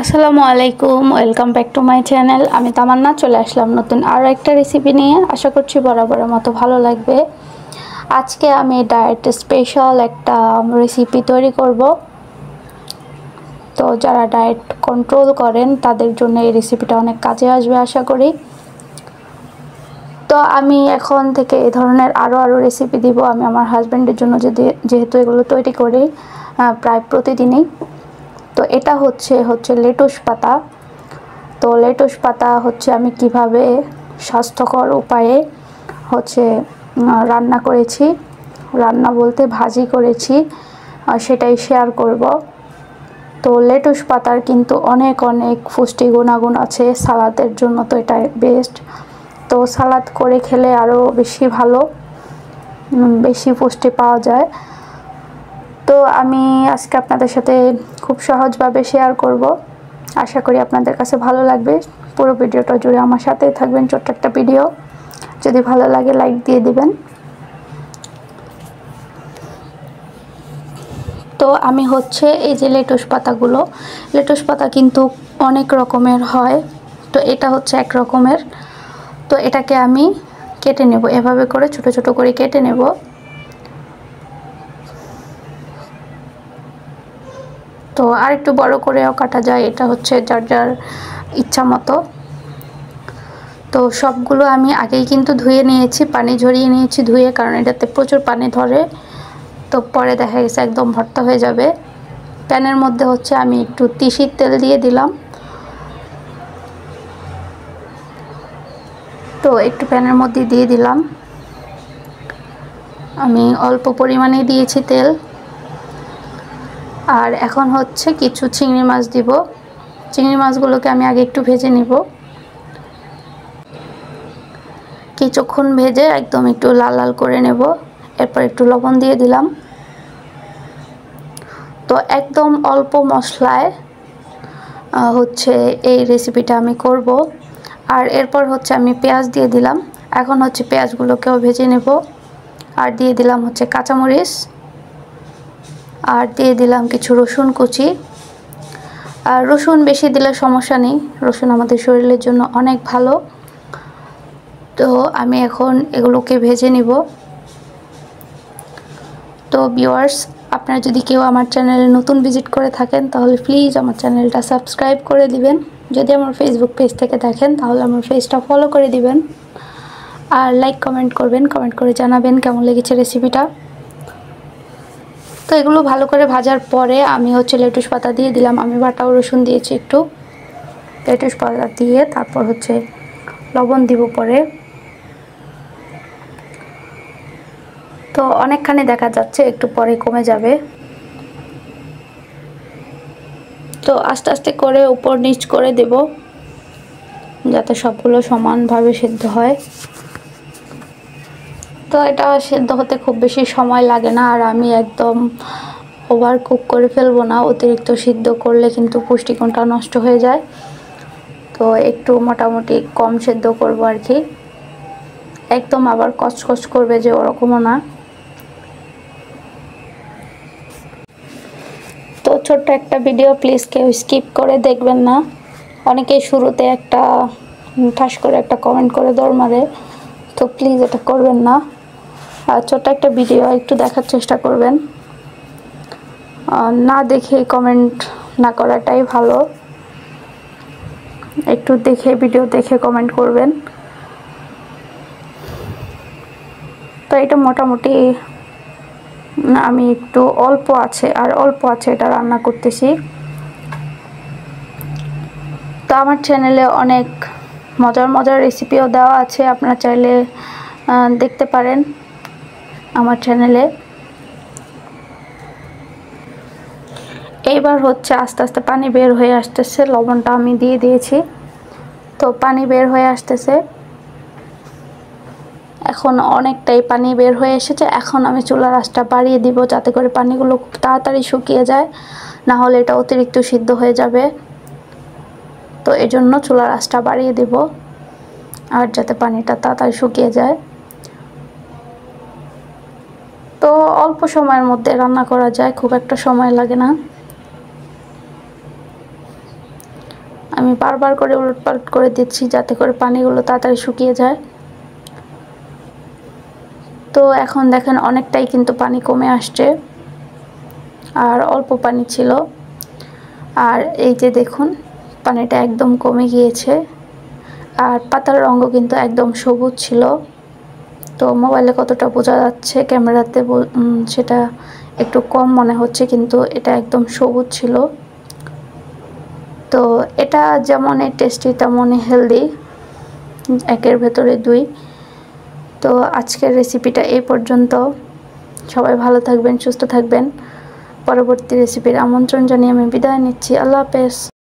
আসসালামু আলাইকুম, welcome back to my channel. আমি তামান্না চলে আসলাম নতুন আরও একটা রেসিপি নিয়ে। আশা করছি বরাবরের মতো ভালো লাগবে। আজকে আমি ডায়েট স্পেশাল একটা রেসিপি তৈরি করব। তো যারা ডায়েট কন্ট্রোল করেন তাদের জন্য এই রেসিপিটা অনেক কাজে আসবে আশা করি। তো আমি এখন থেকে এই ধরনের আরও রেসিপি দিব। আমি আমার হাজব্যান্ডের জন্য যেহেতু এগুলো তৈরি করি প্রায় প্রতিদিনই। তো এটা হচ্ছে লেটুস পাতা। তো লেটুস পাতা আমি কিভাবে স্বাস্থ্যকর উপায়ে রান্না করেছি, রান্না বলতে ভাজি করেছি, সেটাই শেয়ার করব। তো লেটুস পাতার কিন্তু অনেক পুষ্টি গুণাগুণ আছে। সালাদের জন্য তো এটা বেস্ট। তো সালাদ করে খেলে আরও বেশি ভালো, বেশি পুষ্টি পাওয়া যায়। তো আমি আজকে আপনাদের সাথে খুব সহজভাবে শেয়ার করব। আশা করি আপনাদের কাছে ভালো লাগবে। পুরো ভিডিওটা জুড়ে আমার সাথেই থাকবেন। ছোট্ট একটা ভিডিও, যদি ভালো লাগে লাইক দিয়ে দিবেন। তো আমি এই যে লেটুস পাতা কিন্তু অনেক রকমের হয়। তো এটা এক রকমের। তো এটাকে আমি কেটে নেব, এভাবে করে ছোট ছোট করে কেটে নেব। তো আর একটু বড় করেও কাটা যায়, এটা যার যার ইচ্ছা মতো। তো সবগুলো আমি আগেই কিন্তু ধুয়ে নিয়েছি, পানি ঝরিয়ে নিয়েছি ধুয়ে, কারণ এটাতে প্রচুর পানি ধরে। তো পরে দেখা গেছে একদম ভর্তা হয়ে যাবে। প্যানের মধ্যে আমি একটু তিসির তেল দিয়ে দিলাম। তো একটু প্যানের মধ্যে দিয়ে দিলাম, আমি অল্প পরিমাণে দিয়েছি তেল। আর এখন কিছু চিংড়ি মাছ দিব। চিংড়ি মাছগুলোকে আমি আগে একটু ভেজে নিব, কিছুক্ষণ ভেজে একদম একটু লাল লাল করে নেব। এরপর একটু লবণ দিয়ে দিলাম। তো একদম অল্প মশলায় এই রেসিপিটা আমি করব। আর এরপর আমি পেঁয়াজ দিয়ে দিলাম। এখন পেঁয়াজগুলোকেও ভেজে নেব। আর দিয়ে দিলাম কাঁচামরিচ, আর দিয়ে দিলাম কিছু রসুন কুচি। আর রসুন বেশি দিলে সমস্যা নেই, রসুন আমাদের শরীরের জন্য অনেক ভালো। তো আমি এখন এগুলোকে ভেজে নিব। তো ভিউয়ার্স, আপনারা যদি কেউ আমার চ্যানেলে নতুন ভিজিট করে থাকেন তাহলে প্লিজ আমার চ্যানেলটা সাবস্ক্রাইব করে দিবেন। যদি আমার ফেসবুক পেজ থেকে দেখেন তাহলে আমার পেজটা ফলো করে দিবেন। আর লাইক কমেন্ট করবেন, কমেন্ট করে জানাবেন কেমন লেগেছে রেসিপিটা। তো এগুলো ভালো করে ভাজার পরে আমি লেটুস পাতা দিয়ে দিলাম। আমি বাটা রসুন দিয়েছি একটু, লেটুস পাতা দিয়ে তারপর লবণ দিব পরে। তো অনেকখানি দেখা যাচ্ছে, একটু পরে কমে যাবে। তো আস্তে আস্তে করে উপর নিচ করে দেব, যাতে সবগুলো সমানভাবে সিদ্ধ হয়। তো এটা সিদ্ধ হতে খুব বেশি সময় লাগে না। আর আমি একদম ওভার কুক করে ফেলবো না, অতিরিক্ত সিদ্ধ করলে কিন্তু পুষ্টিগুণটা নষ্ট হয়ে যায়। তো একটু মোটামুটি কম সিদ্ধ করব আর কি, একদম আবার কচকচ করবে যে ওরকমও না। তো ছোট্ট একটা ভিডিও, প্লিজ কেউ স্কিপ করে দেখবেন না। অনেকেই শুরুতে একটা ঠাস করে একটা কমেন্ট করে দৌড় মারে, তো প্লিজ এটা করবেন না। আর ছোট্ট একটা ভিডিও একটু দেখার চেষ্টা করবেন, না দেখে কমেন্ট না করাটাই ভালো। একটু দেখে ভিডিও দেখে কমেন্ট করবেন। তো এটা মোটামুটি আমি একটু অল্প আছে এটা রান্না করতেছি। তো আমার চ্যানেলে অনেক মজার রেসিপিও দেওয়া আছে, আপনারা চাইলে দেখতে পারেন আমার চ্যানেলে। এইবার আস্তে আস্তে পানি বের হয়ে আসতেছে, লবণটা আমি দিয়ে দিয়েছি। তো পানি বের হয়ে আসতেছে, এখন অনেকটাই পানি বের হয়ে এসেছে। এখন আমি চুলার আঁচটা বাড়িয়ে দিব, যাতে করে পানিগুলো খুব তাড়াতাড়ি শুকিয়ে যায়, না হলে এটা অতিরিক্ত সিদ্ধ হয়ে যাবে। তো এই জন্য চুলার আঁচটা বাড়িয়ে দিব, আর যাতে পানিটা তাড়াতাড়ি শুকিয়ে যায়। তো অল্প সময়ের মধ্যে রান্না করা যায়, খুব একটা সময় লাগে না। আমি বারবার করে উলটপালট করে দিচ্ছি যাতে করে পানিগুলো তাড়াতাড়ি শুকিয়ে যায়। তো এখন দেখেন অনেকটাই কিন্তু পানি কমে আসছে, আর অল্প পানি ছিল। আর এই যে দেখুন পানিটা একদম কমে গিয়েছে, আর পাতার রঙও কিন্তু একদম সবুজ ছিল। তো মোবাইলে কতটা বোঝা যাচ্ছে, ক্যামেরাতে সেটা একটু কম মনে হচ্ছে, কিন্তু এটা একদম সবুজ ছিল। তো এটা যেমনই টেস্টি তেমনই হেলদি, একের ভেতরে দুই। তো আজকের রেসিপিটা এই পর্যন্ত। সবাই ভালো থাকবেন, সুস্থ থাকবেন। পরবর্তী রেসিপির আমন্ত্রণ জানিয়ে আমি বিদায় নিচ্ছি। আল্লাহ হাফেজ।